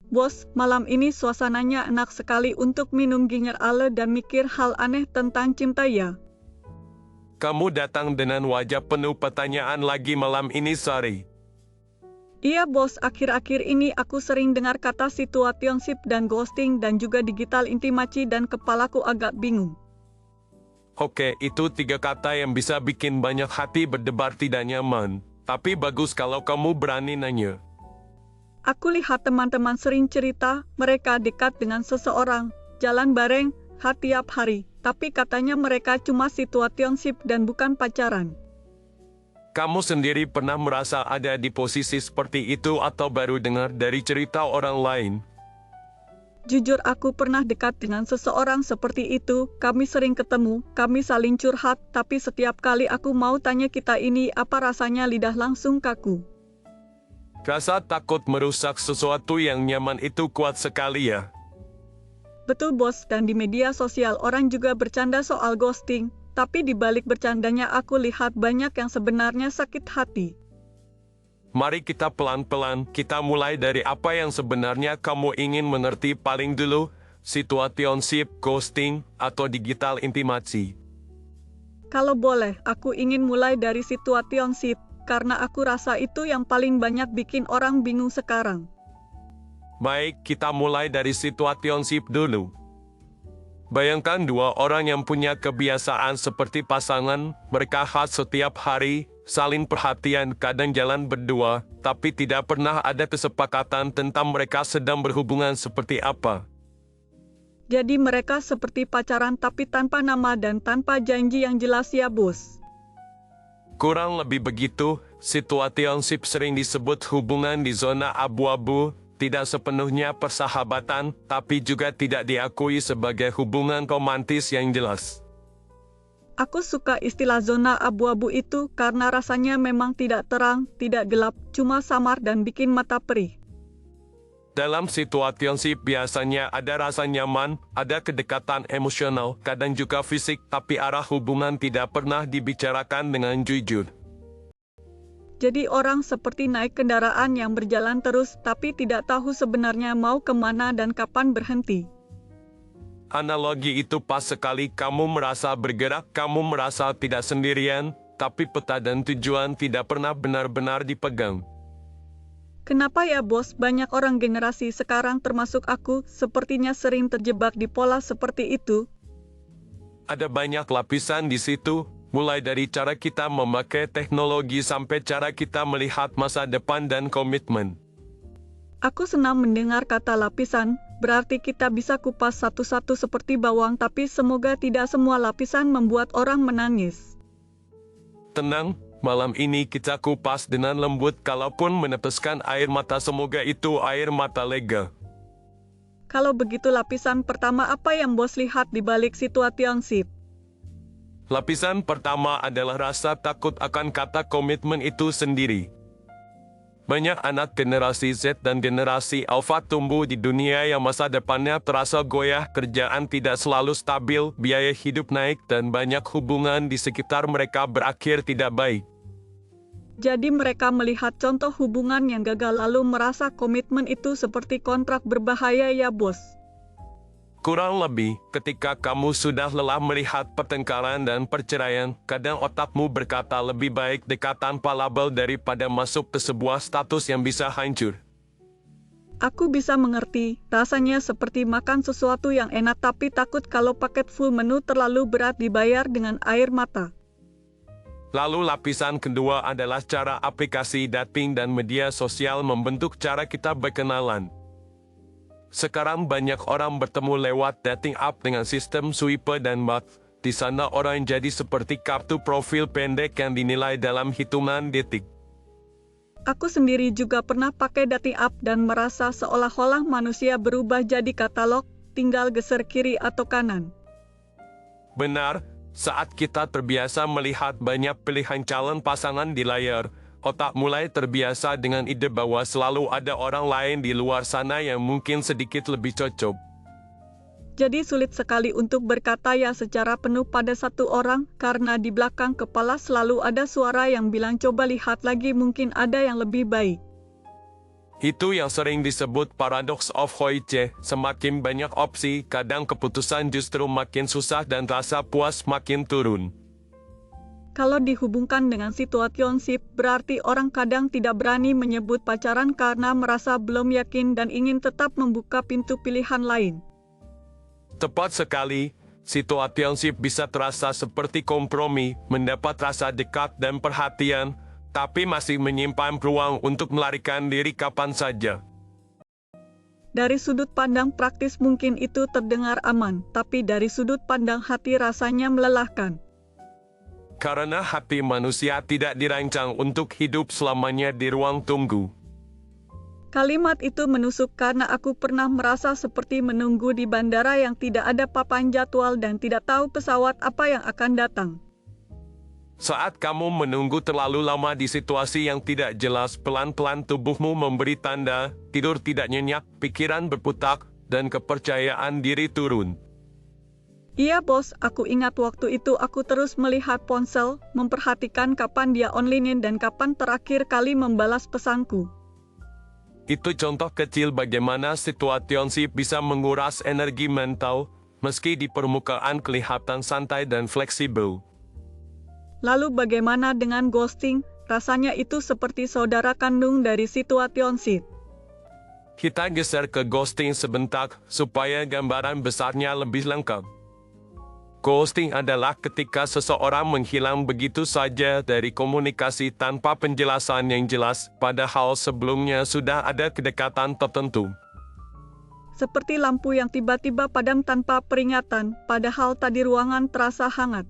Bos, malam ini suasananya enak sekali untuk minum ginger ale dan mikir hal aneh tentang cinta ya. Kamu datang dengan wajah penuh pertanyaan lagi malam ini, Sari. Iya bos, akhir-akhir ini aku sering dengar kata situationship dan ghosting dan juga digital intimacy dan kepalaku agak bingung. Oke, itu 3 kata yang bisa bikin banyak hati berdebar tidak nyaman. Tapi bagus kalau kamu berani nanya. Aku lihat teman-teman sering cerita, mereka dekat dengan seseorang, jalan bareng, tiap hari. Tapi katanya mereka cuma situationship dan bukan pacaran. Kamu sendiri pernah merasa ada di posisi seperti itu atau baru dengar dari cerita orang lain? Jujur aku pernah dekat dengan seseorang seperti itu, kami sering ketemu, kami saling curhat, tapi setiap kali aku mau tanya kita ini apa rasanya lidah langsung kaku. Rasa takut merusak sesuatu yang nyaman itu kuat sekali ya. Betul bos, dan di media sosial orang juga bercanda soal ghosting, tapi di balik bercandanya aku lihat banyak yang sebenarnya sakit hati. Mari kita pelan-pelan, kita mulai dari apa yang sebenarnya kamu ingin mengerti paling dulu, situationship, ghosting, atau digital intimacy. Kalau boleh, aku ingin mulai dari situationship, karena aku rasa itu yang paling banyak bikin orang bingung sekarang. Baik, kita mulai dari situationship dulu. Bayangkan 2 orang yang punya kebiasaan seperti pasangan, mereka khas setiap hari, saling perhatian, kadang jalan berdua, tapi tidak pernah ada kesepakatan tentang mereka sedang berhubungan seperti apa. Jadi mereka seperti pacaran tapi tanpa nama dan tanpa janji yang jelas ya bos. Kurang lebih begitu, situationship sering disebut hubungan di zona abu-abu, tidak sepenuhnya persahabatan, tapi juga tidak diakui sebagai hubungan romantis yang jelas. Aku suka istilah zona abu-abu itu karena rasanya memang tidak terang, tidak gelap, cuma samar dan bikin mata perih. Dalam situationship biasanya ada rasa nyaman, ada kedekatan emosional, kadang juga fisik, tapi arah hubungan tidak pernah dibicarakan dengan jujur. Jadi orang seperti naik kendaraan yang berjalan terus tapi tidak tahu sebenarnya mau kemana dan kapan berhenti. Analogi itu pas sekali, kamu merasa bergerak, kamu merasa tidak sendirian, tapi peta dan tujuan tidak pernah benar-benar dipegang. Kenapa ya bos, banyak orang generasi sekarang termasuk aku sepertinya sering terjebak di pola seperti itu? Ada banyak lapisan di situ, mulai dari cara kita memakai teknologi sampai cara kita melihat masa depan dan komitmen. Aku senang mendengar kata lapisan, berarti kita bisa kupas satu-satu seperti bawang, tapi semoga tidak semua lapisan membuat orang menangis. Tenang, malam ini kita kupas dengan lembut, kalaupun meneteskan air mata semoga itu air mata lega. Kalau begitu lapisan pertama apa yang bos lihat di balik situationship? Lapisan pertama adalah rasa takut akan kata komitmen itu sendiri. Banyak anak generasi Z dan generasi Alpha tumbuh di dunia yang masa depannya terasa goyah, kerjaan tidak selalu stabil, biaya hidup naik, dan banyak hubungan di sekitar mereka berakhir tidak baik. Jadi mereka melihat contoh hubungan yang gagal lalu merasa komitmen itu seperti kontrak berbahaya ya bos. Kurang lebih, ketika kamu sudah lelah melihat pertengkaran dan perceraian, kadang otakmu berkata lebih baik dekat tanpa label daripada masuk ke sebuah status yang bisa hancur. Aku bisa mengerti, rasanya seperti makan sesuatu yang enak tapi takut kalau paket full menu terlalu berat dibayar dengan air mata. Lalu lapisan kedua adalah cara aplikasi dating dan media sosial membentuk cara kita berkenalan. Sekarang banyak orang bertemu lewat dating app dengan sistem swipe dan match. Di sana orang jadi seperti kartu profil pendek yang dinilai dalam hitungan detik. Aku sendiri juga pernah pakai dating app dan merasa seolah-olah manusia berubah jadi katalog, tinggal geser kiri atau kanan. Benar, saat kita terbiasa melihat banyak pilihan calon pasangan di layar, otak mulai terbiasa dengan ide bahwa selalu ada orang lain di luar sana yang mungkin sedikit lebih cocok. Jadi sulit sekali untuk berkata ya secara penuh pada satu orang, karena di belakang kepala selalu ada suara yang bilang coba lihat lagi mungkin ada yang lebih baik. Itu yang sering disebut paradox of Hoiche, semakin banyak opsi, kadang keputusan justru makin susah dan rasa puas makin turun. Kalau dihubungkan dengan situationship, berarti orang kadang tidak berani menyebut pacaran karena merasa belum yakin dan ingin tetap membuka pintu pilihan lain. Tepat sekali, situationship bisa terasa seperti kompromi, mendapat rasa dekat dan perhatian, tapi masih menyimpan ruang untuk melarikan diri kapan saja. Dari sudut pandang praktis mungkin itu terdengar aman, tapi dari sudut pandang hati rasanya melelahkan. Karena hati manusia tidak dirancang untuk hidup selamanya di ruang tunggu. Kalimat itu menusuk karena aku pernah merasa seperti menunggu di bandara yang tidak ada papan jadwal dan tidak tahu pesawat apa yang akan datang. Saat kamu menunggu terlalu lama di situasi yang tidak jelas, pelan-pelan tubuhmu memberi tanda, tidur tidak nyenyak, pikiran berputar, dan kepercayaan diri turun. Iya bos, aku ingat waktu itu aku terus melihat ponsel, memperhatikan kapan dia online dan kapan terakhir kali membalas pesanku. Itu contoh kecil bagaimana situationship bisa menguras energi mental, meski di permukaan kelihatan santai dan fleksibel. Lalu bagaimana dengan ghosting? Rasanya itu seperti saudara kandung dari situationship. Kita geser ke ghosting sebentar, supaya gambaran besarnya lebih lengkap. Ghosting adalah ketika seseorang menghilang begitu saja dari komunikasi tanpa penjelasan yang jelas, padahal sebelumnya sudah ada kedekatan tertentu. Seperti lampu yang tiba-tiba padam tanpa peringatan, padahal tadi ruangan terasa hangat.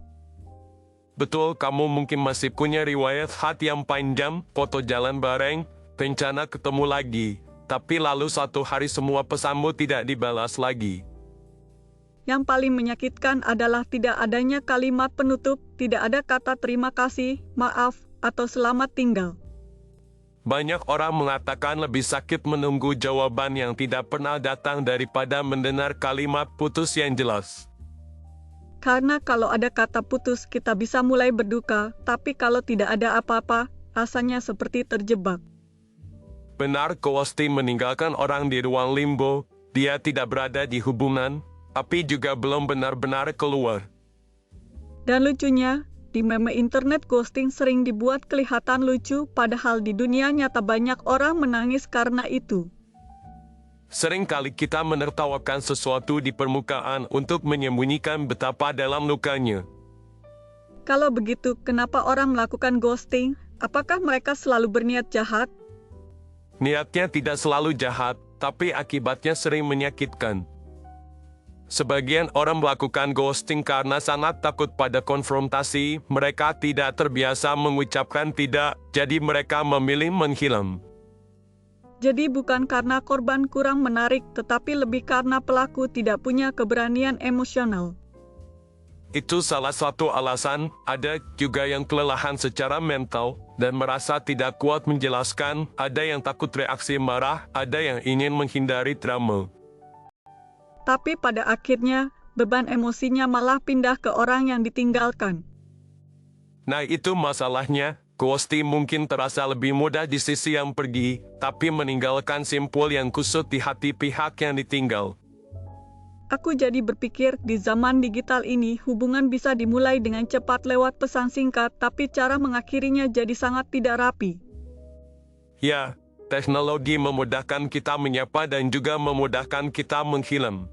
Betul, kamu mungkin masih punya riwayat hati yang panjang, foto jalan bareng, rencana ketemu lagi, tapi lalu satu hari semua pesanmu tidak dibalas lagi. Yang paling menyakitkan adalah tidak adanya kalimat penutup, tidak ada kata terima kasih, maaf, atau selamat tinggal. Banyak orang mengatakan lebih sakit menunggu jawaban yang tidak pernah datang daripada mendengar kalimat putus yang jelas. Karena kalau ada kata putus, kita bisa mulai berduka, tapi kalau tidak ada apa-apa, rasanya seperti terjebak. Benar, ghosting meninggalkan orang di ruang limbo, dia tidak berada di hubungan, tapi juga belum benar-benar keluar. Dan lucunya, di meme internet ghosting sering dibuat kelihatan lucu, padahal di dunia nyata banyak orang menangis karena itu. Seringkali kita menertawakan sesuatu di permukaan untuk menyembunyikan betapa dalam lukanya. Kalau begitu, kenapa orang melakukan ghosting? Apakah mereka selalu berniat jahat? Niatnya tidak selalu jahat, tapi akibatnya sering menyakitkan. Sebagian orang melakukan ghosting karena sangat takut pada konfrontasi, mereka tidak terbiasa mengucapkan tidak, jadi mereka memilih menghilang. Jadi bukan karena korban kurang menarik, tetapi lebih karena pelaku tidak punya keberanian emosional. Itu salah satu alasan, ada juga yang kelelahan secara mental, dan merasa tidak kuat menjelaskan, ada yang takut reaksi marah, ada yang ingin menghindari trauma. Tapi pada akhirnya, beban emosinya malah pindah ke orang yang ditinggalkan. Nah itu masalahnya, ghosting mungkin terasa lebih mudah di sisi yang pergi, tapi meninggalkan simpul yang kusut di hati pihak yang ditinggal. Aku jadi berpikir, di zaman digital ini, hubungan bisa dimulai dengan cepat lewat pesan singkat, tapi cara mengakhirinya jadi sangat tidak rapi. Ya, teknologi memudahkan kita menyapa dan juga memudahkan kita menghilang.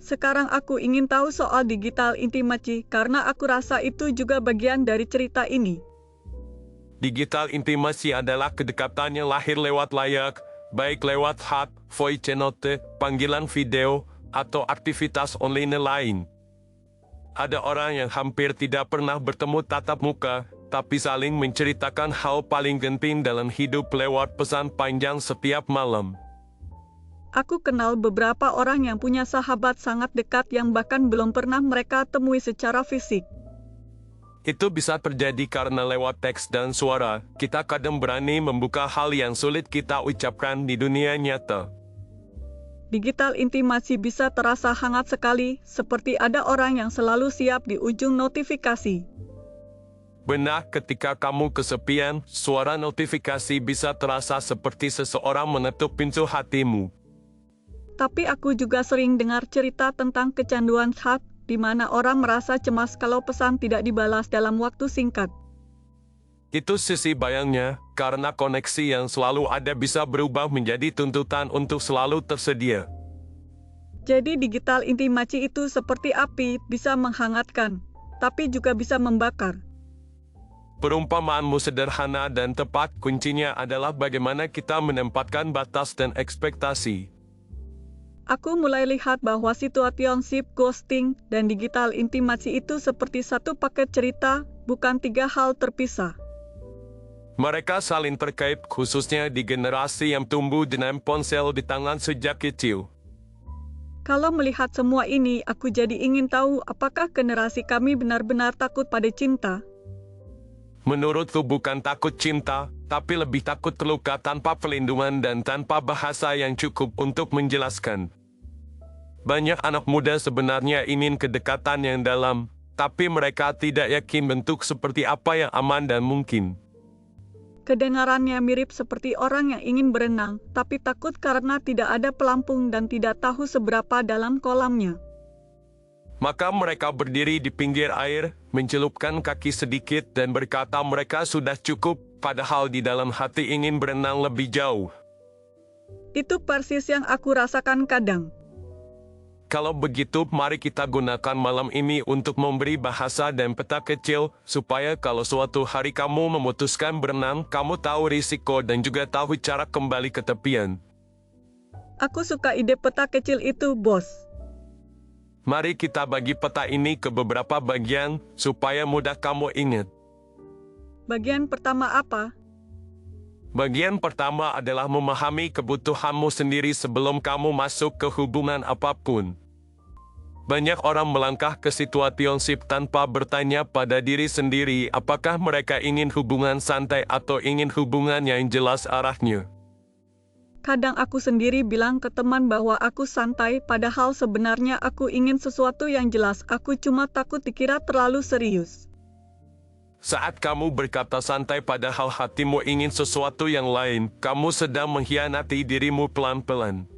Sekarang aku ingin tahu soal digital intimacy, karena aku rasa itu juga bagian dari cerita ini. Digital intimacy adalah kedekatan yang lahir lewat layar, baik lewat chat, voice note, panggilan video, atau aktivitas online lain. Ada orang yang hampir tidak pernah bertemu tatap muka, tapi saling menceritakan hal paling penting dalam hidup lewat pesan panjang setiap malam. Aku kenal beberapa orang yang punya sahabat sangat dekat yang bahkan belum pernah mereka temui secara fisik. Itu bisa terjadi karena lewat teks dan suara, kita kadang berani membuka hal yang sulit kita ucapkan di dunia nyata. Digital intimasi bisa terasa hangat sekali, seperti ada orang yang selalu siap di ujung notifikasi. Benar, ketika kamu kesepian, suara notifikasi bisa terasa seperti seseorang mengetuk pintu hatimu. Tapi aku juga sering dengar cerita tentang kecanduan chat, di mana orang merasa cemas kalau pesan tidak dibalas dalam waktu singkat. Itu sisi bayangnya, karena koneksi yang selalu ada bisa berubah menjadi tuntutan untuk selalu tersedia. Jadi digital intimasi itu seperti api, bisa menghangatkan, tapi juga bisa membakar. Perumpamaanmu sederhana dan tepat, kuncinya adalah bagaimana kita menempatkan batas dan ekspektasi. Aku mulai lihat bahwa situationship, ghosting, dan digital intimasi itu seperti satu paket cerita, bukan tiga hal terpisah. Mereka saling terkait, khususnya di generasi yang tumbuh dengan ponsel di tangan sejak kecil. Kalau melihat semua ini, aku jadi ingin tahu apakah generasi kami benar-benar takut pada cinta. Menurutku bukan takut cinta, tapi lebih takut terluka tanpa perlindungan dan tanpa bahasa yang cukup untuk menjelaskan. Banyak anak muda sebenarnya ingin kedekatan yang dalam, tapi mereka tidak yakin bentuk seperti apa yang aman dan mungkin. Kedengarannya mirip seperti orang yang ingin berenang, tapi takut karena tidak ada pelampung dan tidak tahu seberapa dalam kolamnya. Maka mereka berdiri di pinggir air, mencelupkan kaki sedikit dan berkata mereka sudah cukup, padahal di dalam hati ingin berenang lebih jauh. Itu persis yang aku rasakan kadang. Kalau begitu, mari kita gunakan malam ini untuk memberi bahasa dan peta kecil, supaya kalau suatu hari kamu memutuskan berenang, kamu tahu risiko dan juga tahu cara kembali ke tepian. Aku suka ide peta kecil itu, bos. Mari kita bagi peta ini ke beberapa bagian, supaya mudah kamu ingat. Bagian pertama apa? Bagian pertama adalah memahami kebutuhanmu sendiri sebelum kamu masuk ke hubungan apapun. Banyak orang melangkah ke situationship tanpa bertanya pada diri sendiri apakah mereka ingin hubungan santai atau ingin hubungan yang jelas arahnya. Kadang aku sendiri bilang ke teman bahwa aku santai, padahal sebenarnya aku ingin sesuatu yang jelas. Aku cuma takut dikira terlalu serius. Saat kamu berkata santai padahal hatimu ingin sesuatu yang lain, kamu sedang mengkhianati dirimu pelan-pelan.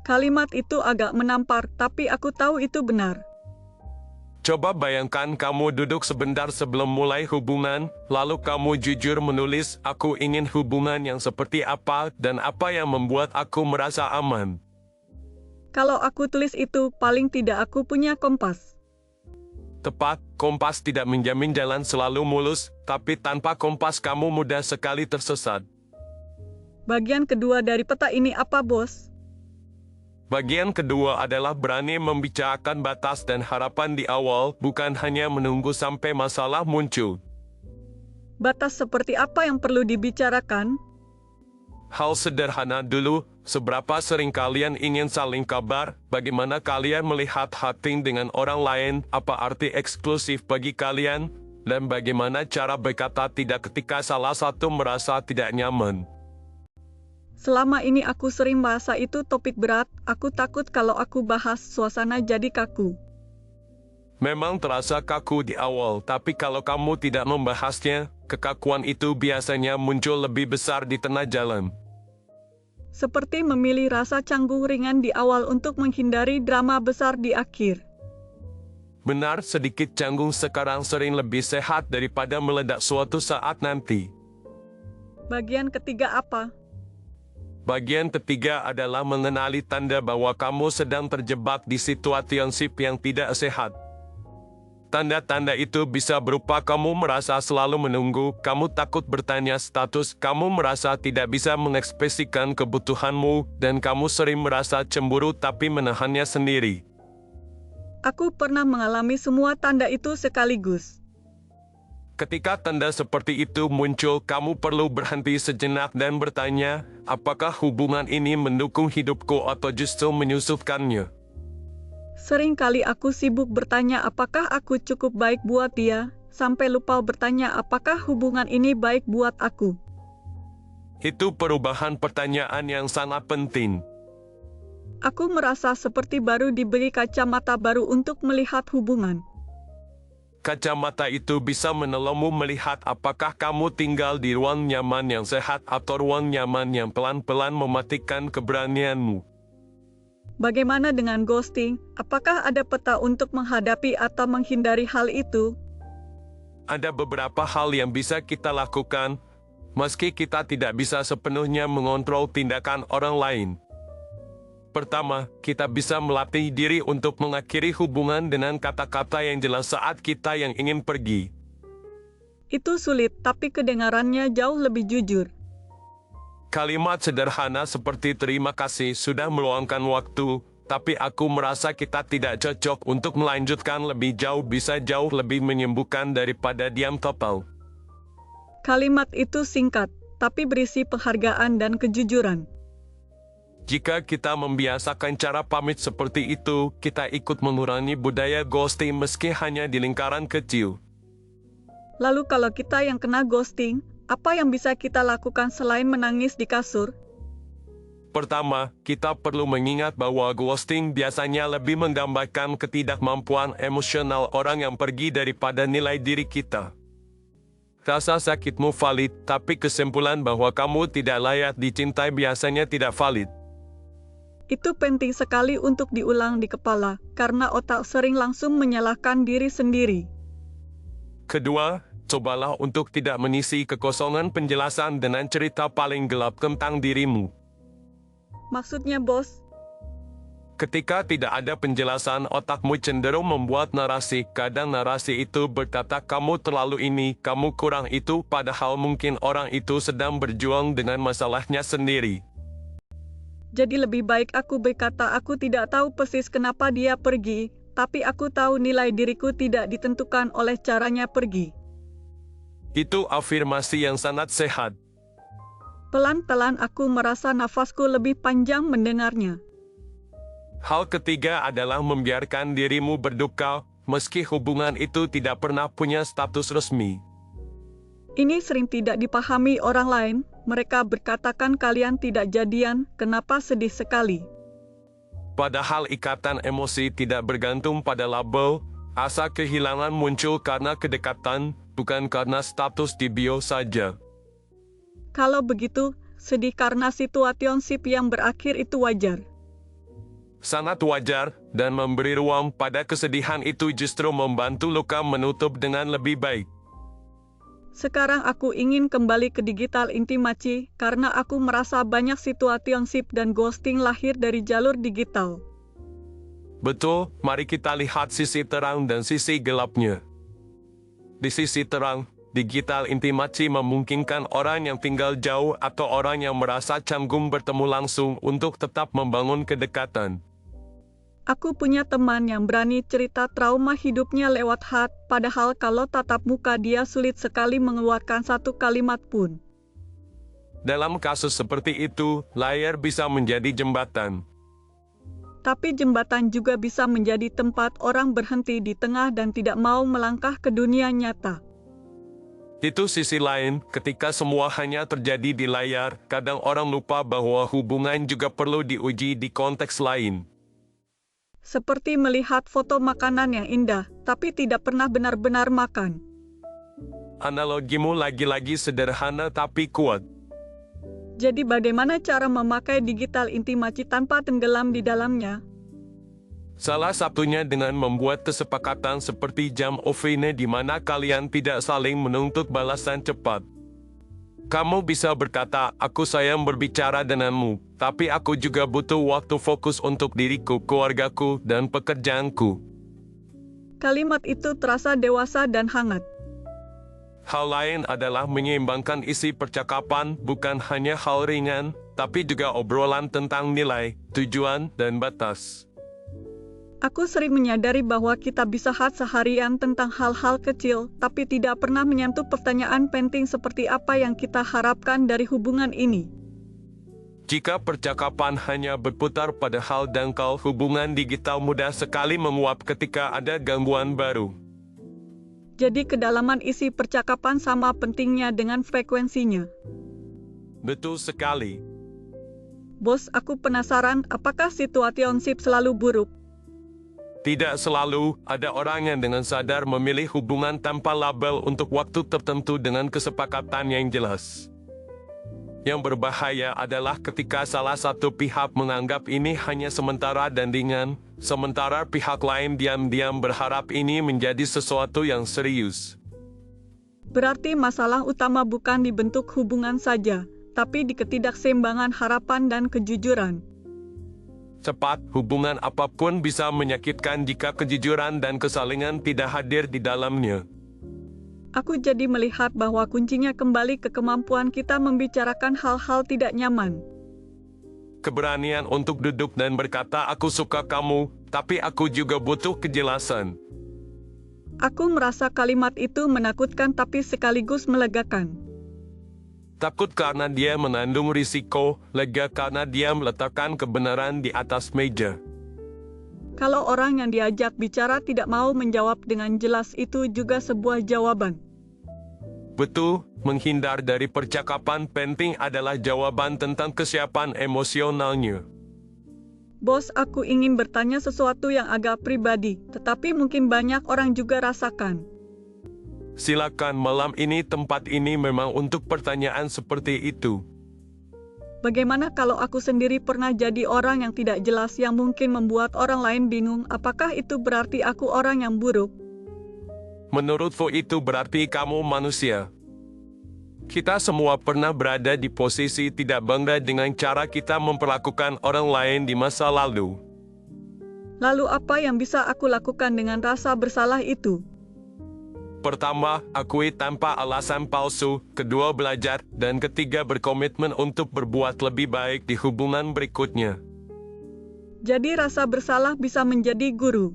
Kalimat itu agak menampar, tapi aku tahu itu benar. Coba bayangkan kamu duduk sebentar sebelum mulai hubungan, lalu kamu jujur menulis, aku ingin hubungan yang seperti apa dan apa yang membuat aku merasa aman. Kalau aku tulis itu, paling tidak aku punya kompas. Tepat, kompas tidak menjamin jalan selalu mulus, tapi tanpa kompas kamu mudah sekali tersesat. Bagian kedua dari peta ini apa, bos? Bagian kedua adalah berani membicarakan batas dan harapan di awal, bukan hanya menunggu sampai masalah muncul. Batas seperti apa yang perlu dibicarakan? Hal sederhana dulu, seberapa sering kalian ingin saling kabar, bagaimana kalian melihat hati dengan orang lain, apa arti eksklusif bagi kalian, dan bagaimana cara berkata tidak ketika salah satu merasa tidak nyaman. Selama ini aku sering bahasa itu topik berat, aku takut kalau aku bahas suasana jadi kaku. Memang terasa kaku di awal, tapi kalau kamu tidak membahasnya, kekakuan itu biasanya muncul lebih besar di tengah jalan. Seperti memilih rasa canggung ringan di awal untuk menghindari drama besar di akhir. Benar, sedikit canggung sekarang sering lebih sehat daripada meledak suatu saat nanti. Bagian ketiga apa? Bagian ketiga adalah mengenali tanda bahwa kamu sedang terjebak di situationship yang tidak sehat. Tanda-tanda itu bisa berupa kamu merasa selalu menunggu, kamu takut bertanya status, kamu merasa tidak bisa mengekspresikan kebutuhanmu, dan kamu sering merasa cemburu tapi menahannya sendiri. Aku pernah mengalami semua tanda itu sekaligus. Ketika tanda seperti itu muncul, kamu perlu berhenti sejenak dan bertanya, apakah hubungan ini mendukung hidupku atau justru menyusutkannya? Sering kali aku sibuk bertanya apakah aku cukup baik buat dia, sampai lupa bertanya apakah hubungan ini baik buat aku. Itu perubahan pertanyaan yang sangat penting. Aku merasa seperti baru diberi kacamata baru untuk melihat hubungan. Kacamata itu bisa menolongmu melihat apakah kamu tinggal di ruang nyaman yang sehat atau ruang nyaman yang pelan-pelan mematikan keberanianmu. Bagaimana dengan ghosting? Apakah ada peta untuk menghadapi atau menghindari hal itu? Ada beberapa hal yang bisa kita lakukan, meski kita tidak bisa sepenuhnya mengontrol tindakan orang lain. Pertama, kita bisa melatih diri untuk mengakhiri hubungan dengan kata-kata yang jelas saat kita yang ingin pergi. Itu sulit, tapi kedengarannya jauh lebih jujur. Kalimat sederhana seperti terima kasih sudah meluangkan waktu, tapi aku merasa kita tidak cocok untuk melanjutkan lebih jauh bisa jauh lebih menyembuhkan daripada diam total. Kalimat itu singkat, tapi berisi penghargaan dan kejujuran. Jika kita membiasakan cara pamit seperti itu, kita ikut mengurangi budaya ghosting meski hanya di lingkaran kecil. Lalu kalau kita yang kena ghosting, apa yang bisa kita lakukan selain menangis di kasur? Pertama, kita perlu mengingat bahwa ghosting biasanya lebih menggambarkan ketidakmampuan emosional orang yang pergi daripada nilai diri kita. Rasa sakitmu valid, tapi kesimpulan bahwa kamu tidak layak dicintai biasanya tidak valid. Itu penting sekali untuk diulang di kepala, karena otak sering langsung menyalahkan diri sendiri. Kedua, cobalah untuk tidak mengisi kekosongan penjelasan dengan cerita paling gelap tentang dirimu. Maksudnya, bos? Ketika tidak ada penjelasan, otakmu cenderung membuat narasi. Kadang narasi itu berkata kamu terlalu ini, kamu kurang itu, padahal mungkin orang itu sedang berjuang dengan masalahnya sendiri. Jadi lebih baik aku berkata aku tidak tahu persis kenapa dia pergi, tapi aku tahu nilai diriku tidak ditentukan oleh caranya pergi. Itu afirmasi yang sangat sehat. Pelan-pelan aku merasa nafasku lebih panjang mendengarnya. Hal ketiga adalah membiarkan dirimu berduka, meski hubungan itu tidak pernah punya status resmi. Ini sering tidak dipahami orang lain. Mereka berkatakan kalian tidak jadian, kenapa sedih sekali? Padahal ikatan emosi tidak bergantung pada label, asa kehilangan muncul karena kedekatan, bukan karena status di bio saja. Kalau begitu, sedih karena situationship yang berakhir itu wajar. Sangat wajar, dan memberi ruang pada kesedihan itu justru membantu luka menutup dengan lebih baik. Sekarang aku ingin kembali ke digital intimacy, karena aku merasa banyak situationship dan ghosting lahir dari jalur digital. Betul, mari kita lihat sisi terang dan sisi gelapnya. Di sisi terang, digital intimacy memungkinkan orang yang tinggal jauh atau orang yang merasa canggung bertemu langsung untuk tetap membangun kedekatan. Aku punya teman yang berani cerita trauma hidupnya lewat chat, padahal kalau tatap muka dia sulit sekali mengeluarkan satu kalimat pun. Dalam kasus seperti itu, layar bisa menjadi jembatan. Tapi jembatan juga bisa menjadi tempat orang berhenti di tengah dan tidak mau melangkah ke dunia nyata. Itu sisi lain, ketika semua hanya terjadi di layar, kadang orang lupa bahwa hubungan juga perlu diuji di konteks lain. Seperti melihat foto makanan yang indah, tapi tidak pernah benar-benar makan. Analogimu lagi-lagi sederhana tapi kuat. Jadi bagaimana cara memakai digital intimacy tanpa tenggelam di dalamnya? Salah satunya dengan membuat kesepakatan seperti jam offline di mana kalian tidak saling menuntut balasan cepat. Kamu bisa berkata, aku sayang berbicara denganmu, tapi aku juga butuh waktu fokus untuk diriku, keluargaku, dan pekerjaanku. Kalimat itu terasa dewasa dan hangat. Hal lain adalah menyeimbangkan isi percakapan, bukan hanya hal ringan, tapi juga obrolan tentang nilai, tujuan, dan batas. Aku sering menyadari bahwa kita bisa chat seharian tentang hal-hal kecil, tapi tidak pernah menyentuh pertanyaan penting seperti apa yang kita harapkan dari hubungan ini. Jika percakapan hanya berputar pada hal dangkal, hubungan digital mudah sekali menguap ketika ada gangguan baru. Jadi kedalaman isi percakapan sama pentingnya dengan frekuensinya. Betul sekali. Bos, aku penasaran apakah situationship selalu buruk? Tidak selalu ada orang yang dengan sadar memilih hubungan tanpa label untuk waktu tertentu dengan kesepakatan yang jelas. Yang berbahaya adalah ketika salah satu pihak menganggap ini hanya sementara dan ringan, sementara pihak lain diam-diam berharap ini menjadi sesuatu yang serius. Berarti masalah utama bukan di bentuk hubungan saja, tapi di ketidakseimbangan harapan dan kejujuran. Cepat, hubungan apapun bisa menyakitkan jika kejujuran dan kesalingan tidak hadir di dalamnya. Aku jadi melihat bahwa kuncinya kembali ke kemampuan kita membicarakan hal-hal tidak nyaman. Keberanian untuk duduk dan berkata, "Aku suka kamu, tapi aku juga butuh kejelasan." Aku merasa kalimat itu menakutkan tapi sekaligus melegakan. Takut karena dia mengandung risiko, lega karena dia meletakkan kebenaran di atas meja. Kalau orang yang diajak bicara tidak mau menjawab dengan jelas, itu juga sebuah jawaban. Betul, menghindar dari percakapan penting adalah jawaban tentang kesiapan emosionalnya. Bos, aku ingin bertanya sesuatu yang agak pribadi, tetapi mungkin banyak orang juga rasakan. Silakan, malam ini tempat ini memang untuk pertanyaan seperti itu. Bagaimana kalau aku sendiri pernah jadi orang yang tidak jelas yang mungkin membuat orang lain bingung? Apakah itu berarti aku orang yang buruk? Menurutku itu berarti kamu manusia. Kita semua pernah berada di posisi tidak bangga dengan cara kita memperlakukan orang lain di masa lalu. Lalu apa yang bisa aku lakukan dengan rasa bersalah itu? Pertama, akui tanpa alasan palsu. Kedua, belajar. Dan ketiga, berkomitmen untuk berbuat lebih baik di hubungan berikutnya. Jadi rasa bersalah bisa menjadi guru.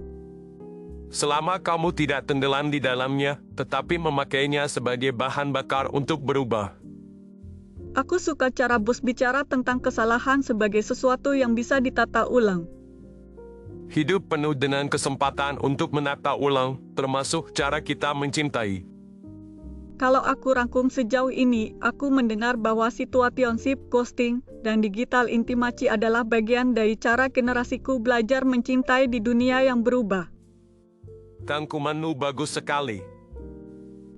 Selama kamu tidak tenggelam di dalamnya, tetapi memakainya sebagai bahan bakar untuk berubah. Aku suka cara bos bicara tentang kesalahan sebagai sesuatu yang bisa ditata ulang. Hidup penuh dengan kesempatan untuk menata ulang, termasuk cara kita mencintai. Kalau aku rangkum sejauh ini, aku mendengar bahwa situationship, ghosting, dan digital intimacy adalah bagian dari cara generasiku belajar mencintai di dunia yang berubah. Rangkumanmu bagus sekali.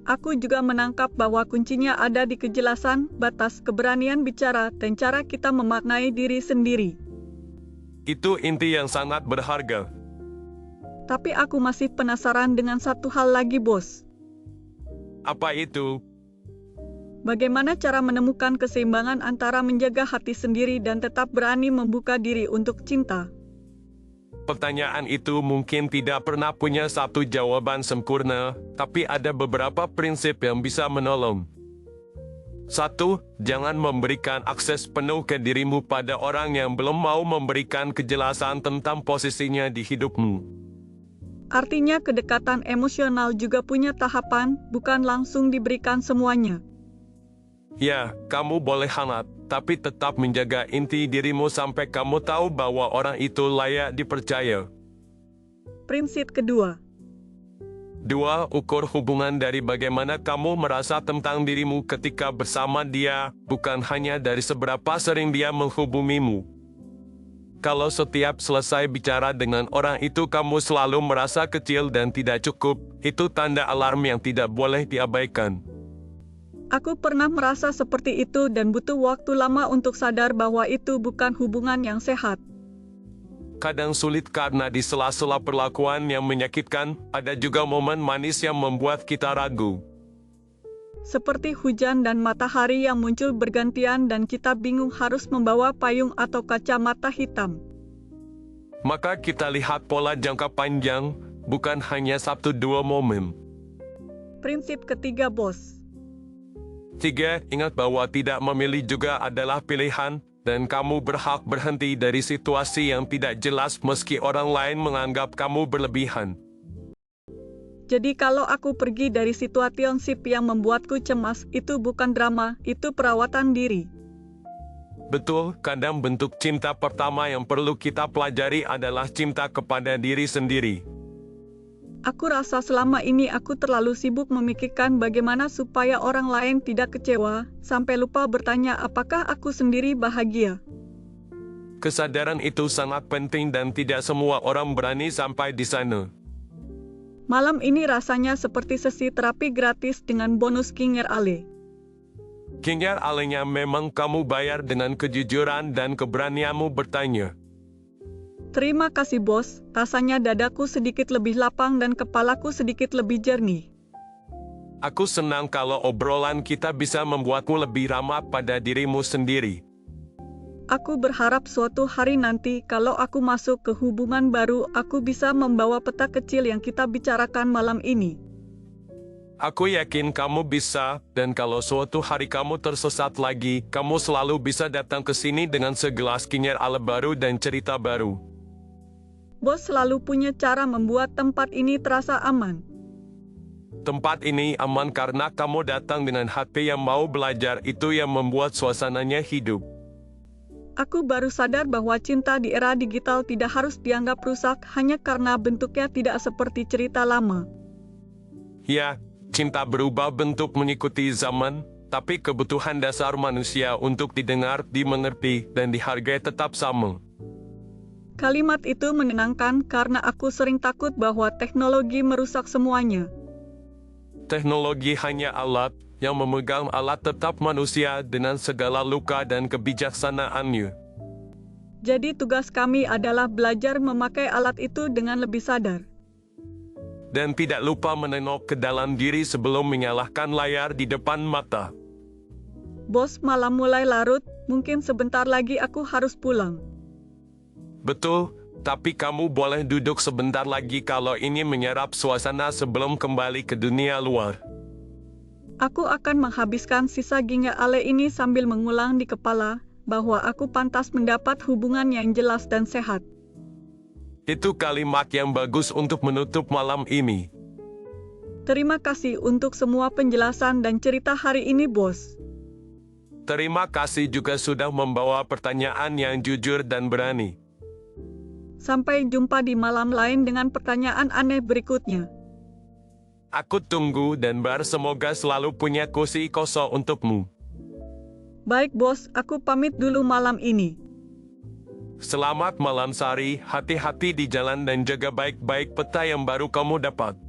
Aku juga menangkap bahwa kuncinya ada di kejelasan, batas, keberanian bicara, dan cara kita memaknai diri sendiri. Itu inti yang sangat berharga. Tapi aku masih penasaran dengan satu hal lagi, bos. Apa itu? Bagaimana cara menemukan keseimbangan antara menjaga hati sendiri dan tetap berani membuka diri untuk cinta? Pertanyaan itu mungkin tidak pernah punya satu jawaban sempurna, tapi ada beberapa prinsip yang bisa menolong. 1. Jangan memberikan akses penuh ke dirimu pada orang yang belum mau memberikan kejelasan tentang posisinya di hidupmu. Artinya kedekatan emosional juga punya tahapan, bukan langsung diberikan semuanya. Ya, kamu boleh hangat, tapi tetap menjaga inti dirimu sampai kamu tahu bahwa orang itu layak dipercaya. Prinsip kedua. 2. Ukur hubungan dari bagaimana kamu merasa tentang dirimu ketika bersama dia, bukan hanya dari seberapa sering dia menghubungimu. Kalau setiap selesai bicara dengan orang itu kamu selalu merasa kecil dan tidak cukup, itu tanda alarm yang tidak boleh diabaikan. Aku pernah merasa seperti itu dan butuh waktu lama untuk sadar bahwa itu bukan hubungan yang sehat. Kadang sulit karena di sela-sela perlakuan yang menyakitkan, ada juga momen manis yang membuat kita ragu. Seperti hujan dan matahari yang muncul bergantian dan kita bingung harus membawa payung atau kacamata hitam. Maka kita lihat pola jangka panjang, bukan hanya 1-2 momen. Prinsip ketiga, bos. 3. Ingat bahwa tidak memilih juga adalah pilihan, dan kamu berhak berhenti dari situasi yang tidak jelas meski orang lain menganggap kamu berlebihan. Jadi kalau aku pergi dari situationship yang membuatku cemas, itu bukan drama, itu perawatan diri. Betul, kadang bentuk cinta pertama yang perlu kita pelajari adalah cinta kepada diri sendiri. Aku rasa selama ini aku terlalu sibuk memikirkan bagaimana supaya orang lain tidak kecewa, sampai lupa bertanya apakah aku sendiri bahagia. Kesadaran itu sangat penting dan tidak semua orang berani sampai di sana. Malam ini rasanya seperti sesi terapi gratis dengan bonus Ginger Ale. Ginger Ale-nya memang kamu bayar dengan kejujuran dan keberanianmu bertanya. Terima kasih bos, rasanya dadaku sedikit lebih lapang dan kepalaku sedikit lebih jernih. Aku senang kalau obrolan kita bisa membuatmu lebih ramah pada dirimu sendiri. Aku berharap suatu hari nanti kalau aku masuk ke hubungan baru, aku bisa membawa peta kecil yang kita bicarakan malam ini. Aku yakin kamu bisa, dan kalau suatu hari kamu tersesat lagi, kamu selalu bisa datang ke sini dengan segelas Ginger Ale baru dan cerita baru. Bos selalu punya cara membuat tempat ini terasa aman. Tempat ini aman karena kamu datang dengan hati yang mau belajar, itu yang membuat suasananya hidup. Aku baru sadar bahwa cinta di era digital tidak harus dianggap rusak hanya karena bentuknya tidak seperti cerita lama. Ya, cinta berubah bentuk mengikuti zaman, tapi kebutuhan dasar manusia untuk didengar, dimengerti, dan dihargai tetap sama. Kalimat itu menenangkan karena aku sering takut bahwa teknologi merusak semuanya. Teknologi hanya alat, yang memegang alat tetap manusia dengan segala luka dan kebijaksanaannya. Jadi tugas kami adalah belajar memakai alat itu dengan lebih sadar. Dan tidak lupa menengok ke dalam diri sebelum menyalahkan layar di depan mata. Bos, malam mulai larut, mungkin sebentar lagi aku harus pulang. Betul, tapi kamu boleh duduk sebentar lagi kalau ingin menyerap suasana sebelum kembali ke dunia luar. Aku akan menghabiskan sisa Ginger Ale ini sambil mengulang di kepala bahwa aku pantas mendapat hubungan yang jelas dan sehat. Itu kalimat yang bagus untuk menutup malam ini. Terima kasih untuk semua penjelasan dan cerita hari ini, bos. Terima kasih juga sudah membawa pertanyaan yang jujur dan berani. Sampai jumpa di malam lain dengan pertanyaan aneh berikutnya. Aku tunggu dan semoga selalu punya kursi kosong untukmu. Baik bos, aku pamit dulu malam ini. Selamat malam Sari, hati-hati di jalan dan jaga baik-baik peta yang baru kamu dapat.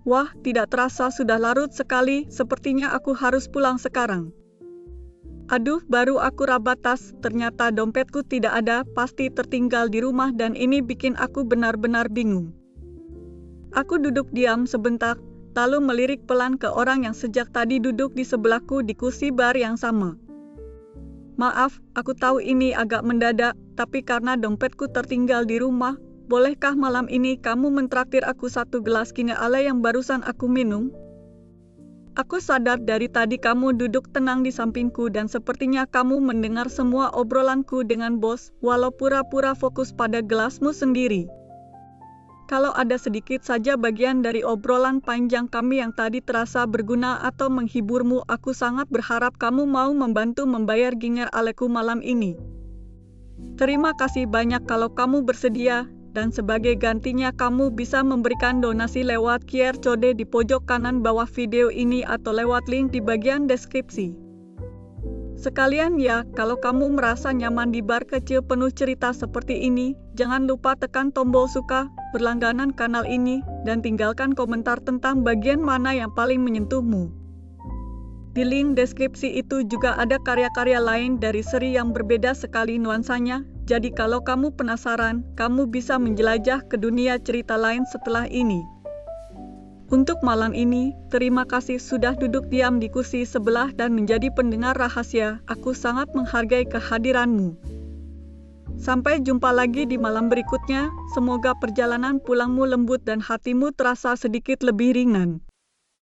Wah, tidak terasa sudah larut sekali, sepertinya aku harus pulang sekarang. Aduh, baru aku rabat tas, ternyata dompetku tidak ada, pasti tertinggal di rumah dan ini bikin aku benar-benar bingung. Aku duduk diam sebentar, lalu melirik pelan ke orang yang sejak tadi duduk di sebelahku di kursi bar yang sama. Maaf, aku tahu ini agak mendadak, tapi karena dompetku tertinggal di rumah, bolehkah malam ini kamu mentraktir aku satu gelas Ginger Ale yang barusan aku minum? Aku sadar dari tadi kamu duduk tenang di sampingku dan sepertinya kamu mendengar semua obrolanku dengan bos, walau pura-pura fokus pada gelasmu sendiri. Kalau ada sedikit saja bagian dari obrolan panjang kami yang tadi terasa berguna atau menghiburmu, aku sangat berharap kamu mau membantu membayar Ginger Aleku malam ini. Terima kasih banyak kalau kamu bersedia, dan sebagai gantinya kamu bisa memberikan donasi lewat QR code di pojok kanan bawah video ini atau lewat link di bagian deskripsi. Sekalian ya, kalau kamu merasa nyaman di bar kecil penuh cerita seperti ini, jangan lupa tekan tombol suka, berlangganan kanal ini, dan tinggalkan komentar tentang bagian mana yang paling menyentuhmu. Di link deskripsi itu juga ada karya-karya lain dari seri yang berbeda sekali nuansanya, jadi kalau kamu penasaran, kamu bisa menjelajah ke dunia cerita lain setelah ini. Untuk malam ini, terima kasih sudah duduk diam di kursi sebelah dan menjadi pendengar rahasia. Aku sangat menghargai kehadiranmu. Sampai jumpa lagi di malam berikutnya. Semoga perjalanan pulangmu lembut dan hatimu terasa sedikit lebih ringan.